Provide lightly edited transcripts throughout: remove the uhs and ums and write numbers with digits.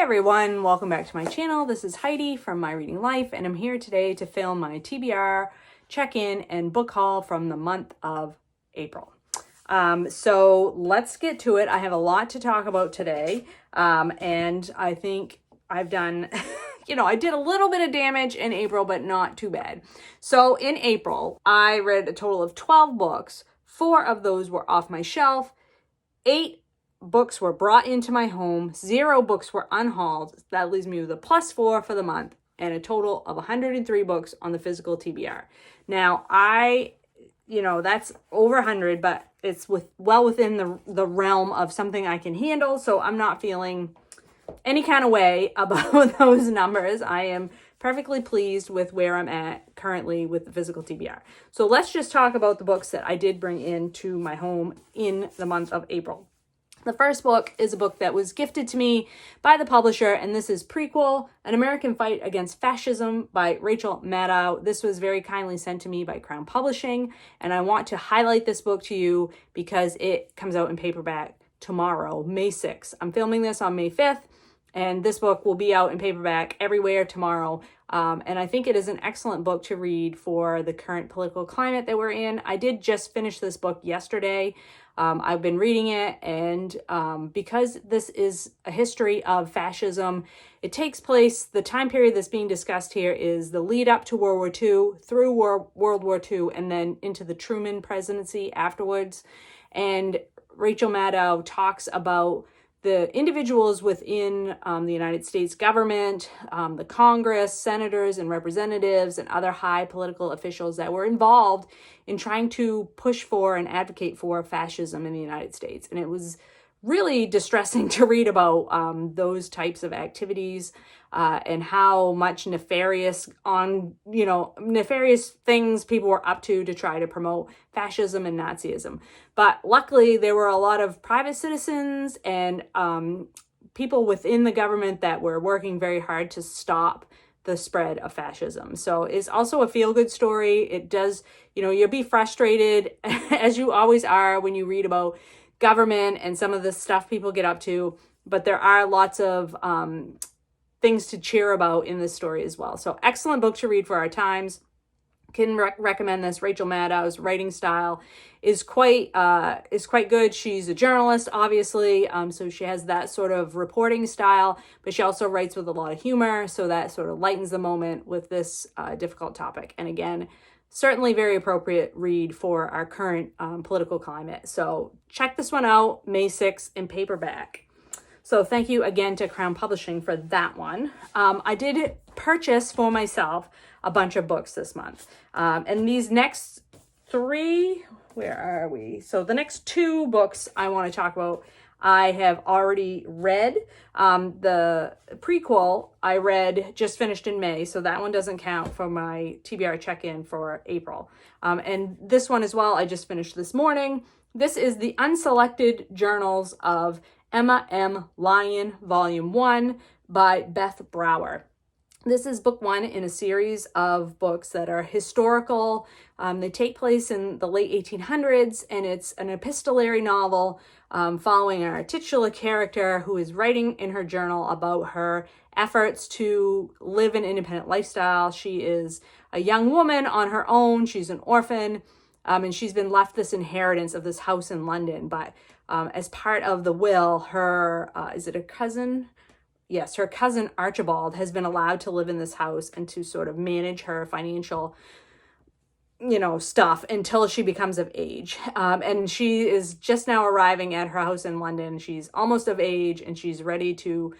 Hey everyone, welcome back to my channel. This is Heidi from My Reading Life, and I'm here today to film my TBR check-in and book haul from the month of April. So let's get to it. I have a lot to talk about today, and I think I've done, I did a little bit of damage in April, but not too bad. So in April, I read a total of 12 books. 4 of those were off my shelf. 8 books were brought into my home. 0 books were unhauled. That leaves me with a +4 for the month and a total of 103 books on the physical TBR. Now, that's over 100, but it's well within the realm of something I can handle, so I'm not feeling any kind of way about those numbers. I am perfectly pleased with where I'm at currently with the physical TBR. So let's just talk about the books that I did bring into my home in the month of April. The first book is a book that was gifted to me by the publisher, and this is Prequel, An American Fight Against Fascism by Rachel Maddow. This was very kindly sent to me by Crown Publishing, and I want to highlight this book to you because it comes out in paperback tomorrow, May 6th. I'm filming this on May 5th, and this book will be out in paperback everywhere tomorrow. And I think it is an excellent book to read for the current political climate that we're in. I did just finish this book yesterday. I've been reading it, and because this is a history of fascism, it takes place, the time period that's being discussed here is the lead up to World War II, through World War II, and then into the Truman presidency afterwards. And Rachel Maddow talks about the individuals within the United States government, the Congress, senators and representatives, and other high political officials that were involved in trying to push for and advocate for fascism in the United States. And it was really distressing to read about those types of activities and how much nefarious things people were up to try to promote fascism and Nazism. But luckily, there were a lot of private citizens and people within the government that were working very hard to stop the spread of fascism. So it's also a feel-good story. It does, you'll be frustrated, as you always are when you read about government and some of the stuff people get up to, but there are lots of things to cheer about in this story as well. So excellent book to read for our times. Can recommend this. Rachel Maddow's writing style is quite good. She's a journalist, obviously, so she has that sort of reporting style, but she also writes with a lot of humor, so that sort of lightens the moment with this difficult topic. And again, certainly very appropriate read for our current political climate. So check this one out, May 6th in paperback. So thank you again to Crown Publishing for that one. I did purchase for myself a bunch of books this month. And these next 3, where are we? So the next 2 books I want to talk about, I have already read. The Prequel I just finished in May, so that one doesn't count for my TBR check-in for April. And this one as well, I just finished this morning. This is the Unselected Journals of Emma M. Lyon, Volume 1 by Beth Brower. This is book 1 in a series of books that are historical. They take place in the late 1800s, and it's an epistolary novel following our titular character who is writing in her journal about her efforts to live an independent lifestyle. She is a young woman on her own. She's an orphan, and she's been left this inheritance of this house in London. But as part of the will, her, is it a cousin? Yes, her cousin Archibald has been allowed to live in this house and to sort of manage her financial, stuff until she becomes of age. And she is just now arriving at her house in London. She's almost of age and she's ready to,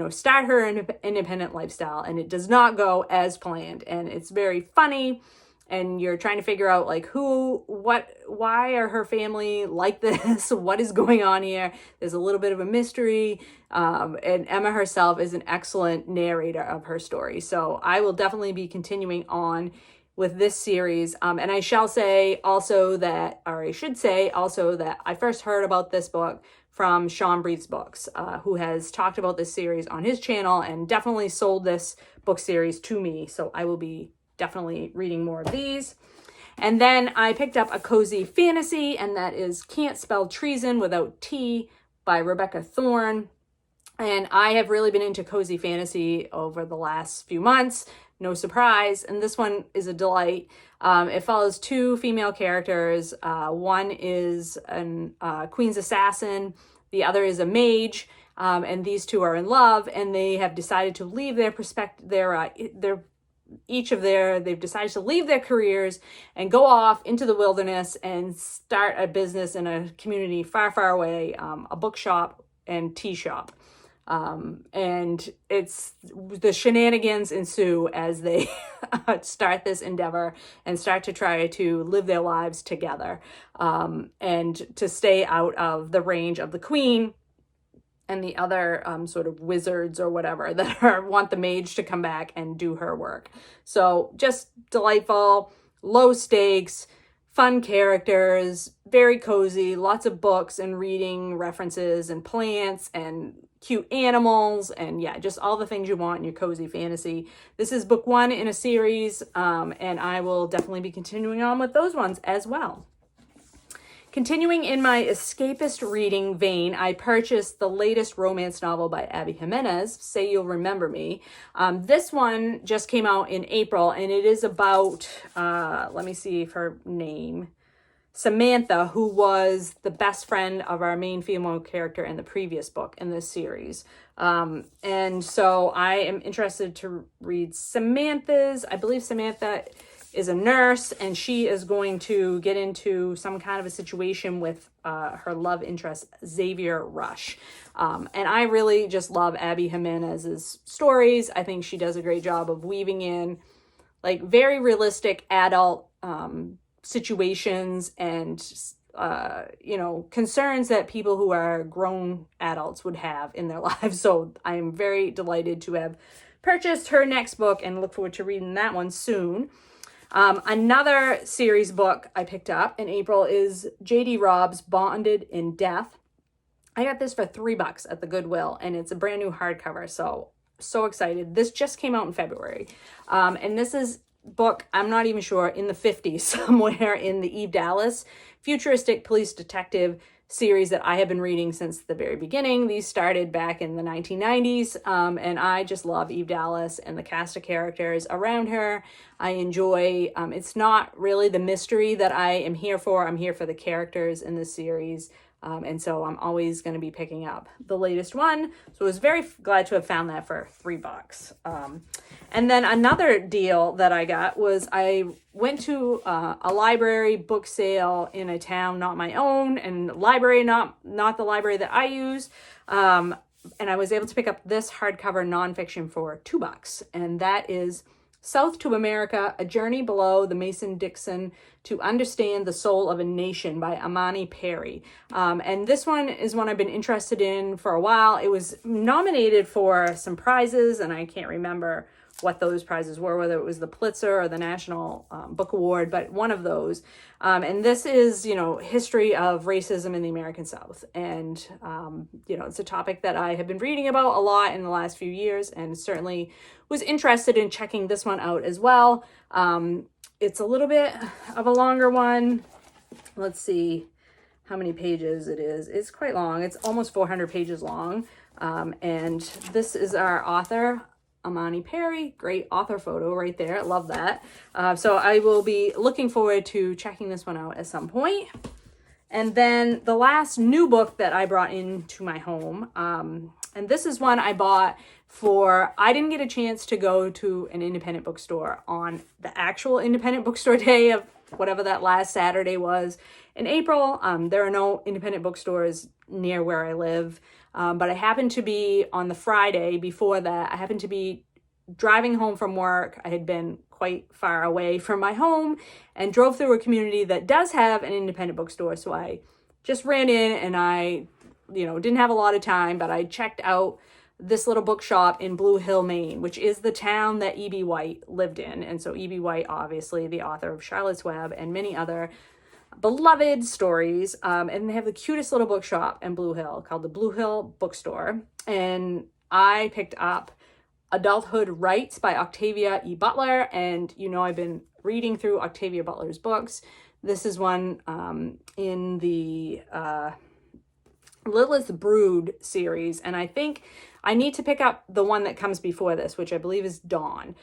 start her independent lifestyle. And it does not go as planned. And it's very funny. And you're trying to figure out why are her family like this? What is going on here? There's a little bit of a mystery. And Emma herself is an excellent narrator of her story. So I will definitely be continuing on with this series. And I should say also that I first heard about this book from Sean Breath's Books, who has talked about this series on his channel and definitely sold this book series to me. So I will be definitely reading more of these. And then I picked up a cozy fantasy, and that is Can't Spell Treason Without T by Rebecca Thorne. And I have really been into cozy fantasy over the last few months, no surprise. And this one is a delight. It follows two female characters. One is an queen's assassin. The other is a mage. And these two are in love, and they have decided to leave their they've decided to leave their careers and go off into the wilderness and start a business in a community far, far away, a bookshop and tea shop. And it's the shenanigans ensue as they start this endeavor and start to try to live their lives together, and to stay out of the range of the queen and the other sort of wizards or whatever that want the mage to come back and do her work. So just delightful, low stakes, fun characters, very cozy, lots of books and reading references and plants and cute animals, and yeah, just all the things you want in your cozy fantasy. This is book one in a series, and I will definitely be continuing on with those ones as well. Continuing in my escapist reading vein, I purchased the latest romance novel by Abby Jimenez, Say You'll Remember Me. This one just came out in April, and it is about, let me see if her name, Samantha, who was the best friend of our main female character in the previous book in this series. And so I am interested to read Samantha's. I believe Samantha is a nurse, and she is going to get into some kind of a situation with her love interest, Xavier Rush. And I really just love Abby Jimenez's stories. I think she does a great job of weaving in like very realistic adult situations and concerns that people who are grown adults would have in their lives. So I am very delighted to have purchased her next book and look forward to reading that one soon. Another series book I picked up in April is J.D. Robb's Bonded in Death. I got this for $3 at the Goodwill, and it's a brand new hardcover. So excited. This just came out in February. And this is book, I'm not even sure, in the 50s, somewhere in the Eve Dallas futuristic police detective series that I have been reading since the very beginning. These started back in the 1990s, and I just love Eve Dallas and the cast of characters around her. I enjoy, it's not really the mystery that I am here for. I'm here for the characters in this series. And so I'm always going to be picking up the latest one. So I was very glad to have found that for $3. And then another deal that I got was I went to a library book sale in a town not my own, and library not the library that I use. And I was able to pick up this hardcover nonfiction for $2. And that is South to America, A Journey Below the Mason-Dixon to Understand the Soul of a Nation by Imani Perry. And this one is one I've been interested in for a while. It was nominated for some prizes, and I can't remember what those prizes were, whether it was the Pulitzer or the National Book Award, but one of those. And this is, history of racism in the American South. And, it's a topic that I have been reading about a lot in the last few years, and certainly was interested in checking this one out as well. It's a little bit of a longer one. Let's see how many pages it is. It's quite long. It's almost 400 pages long. And this is our author, Imani Perry. Great author photo right there. Love that. So I will be looking forward to checking this one out at some point. And then the last new book that I brought into my home, and this is one I bought I didn't get a chance to go to an independent bookstore on the actual independent bookstore day of whatever that last Saturday was in April. There are no independent bookstores near where I live. But I happened to be on the Friday before that, I happened to be driving home from work. I had been quite far away from my home and drove through a community that does have an independent bookstore. So I just ran in, and I, didn't have a lot of time, but I checked out this little bookshop in Blue Hill, Maine, which is the town that E.B. White lived in. And so E.B. White, obviously the author of Charlotte's Web and many other beloved stories, and they have the cutest little bookshop in Blue Hill called the Blue Hill Bookstore. And I picked up Adulthood Rites by Octavia E. Butler, and I've been reading through Octavia Butler's books. This is one in the Lilith's Brood series, and I think I need to pick up the one that comes before this, which I believe is Dawn.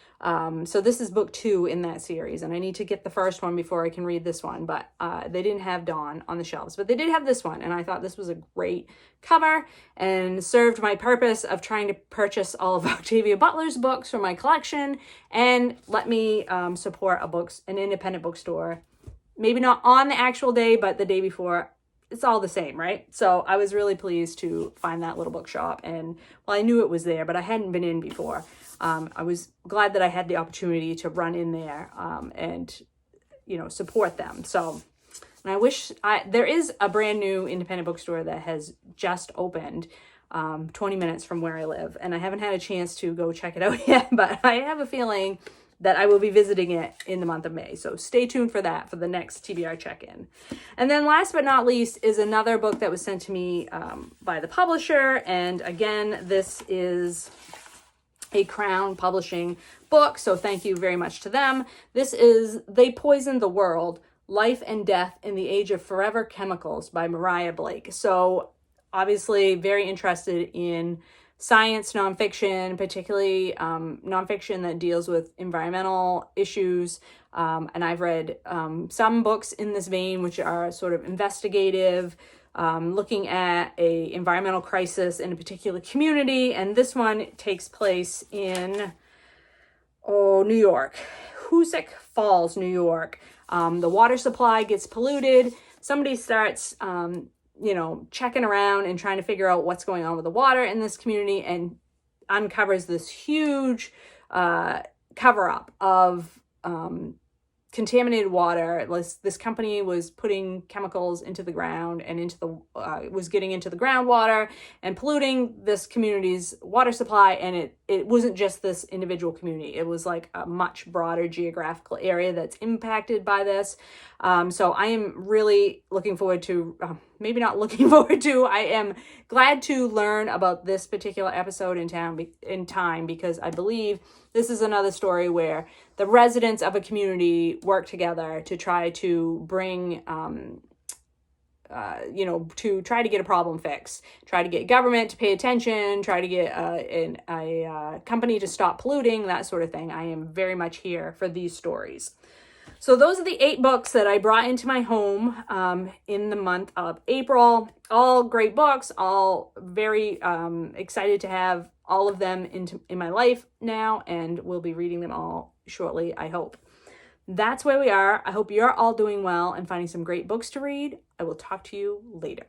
So this is book 2 in that series, and I need to get the first one before I can read this one, but they didn't have Dawn on the shelves, but they did have this one, and I thought this was a great cover and served my purpose of trying to purchase all of Octavia Butler's books for my collection and let me support an independent bookstore. Maybe not on the actual day, but the day before. It's all the same, right? So I was really pleased to find that little bookshop, and well, I knew it was there, but I hadn't been in before. I was glad that I had the opportunity to run in there and, you know, support them. So, and I wish there is a brand new independent bookstore that has just opened 20 minutes from where I live, and I haven't had a chance to go check it out yet, but I have a feeling that I will be visiting it in the month of May. So stay tuned for that for the next TBR check-in. And then last but not least is another book that was sent to me by the publisher. And again, this is a Crown Publishing book. So thank you very much to them. This is They Poisoned the World, Life and Death in the Age of Forever Chemicals by Mariah Blake. So obviously very interested in science nonfiction, particularly nonfiction that deals with environmental issues. And I've read some books in this vein, which are sort of investigative, looking at a environmental crisis in a particular community. And this one takes place in, New York, Hoosick Falls, New York. The water supply gets polluted. Somebody starts checking around and trying to figure out what's going on with the water in this community, and uncovers this huge cover-up of contaminated water. This company was putting chemicals into the ground and was getting into the groundwater and polluting this community's water supply. And it wasn't just this individual community. It was like a much broader geographical area that's impacted by this. So I am really looking forward to, maybe not looking forward to, I am glad to learn about this particular episode in time, because I believe this is another story where the residents of a community work together to try to bring, to try to get a problem fixed, try to get government to pay attention, try to get a company to stop polluting, that sort of thing. I am very much here for these stories. So those are the 8 books that I brought into my home in the month of April. All great books, all very excited to have all of them in my life now, and we'll be reading them all shortly, I hope. That's where we are. I hope you're all doing well and finding some great books to read. I will talk to you later.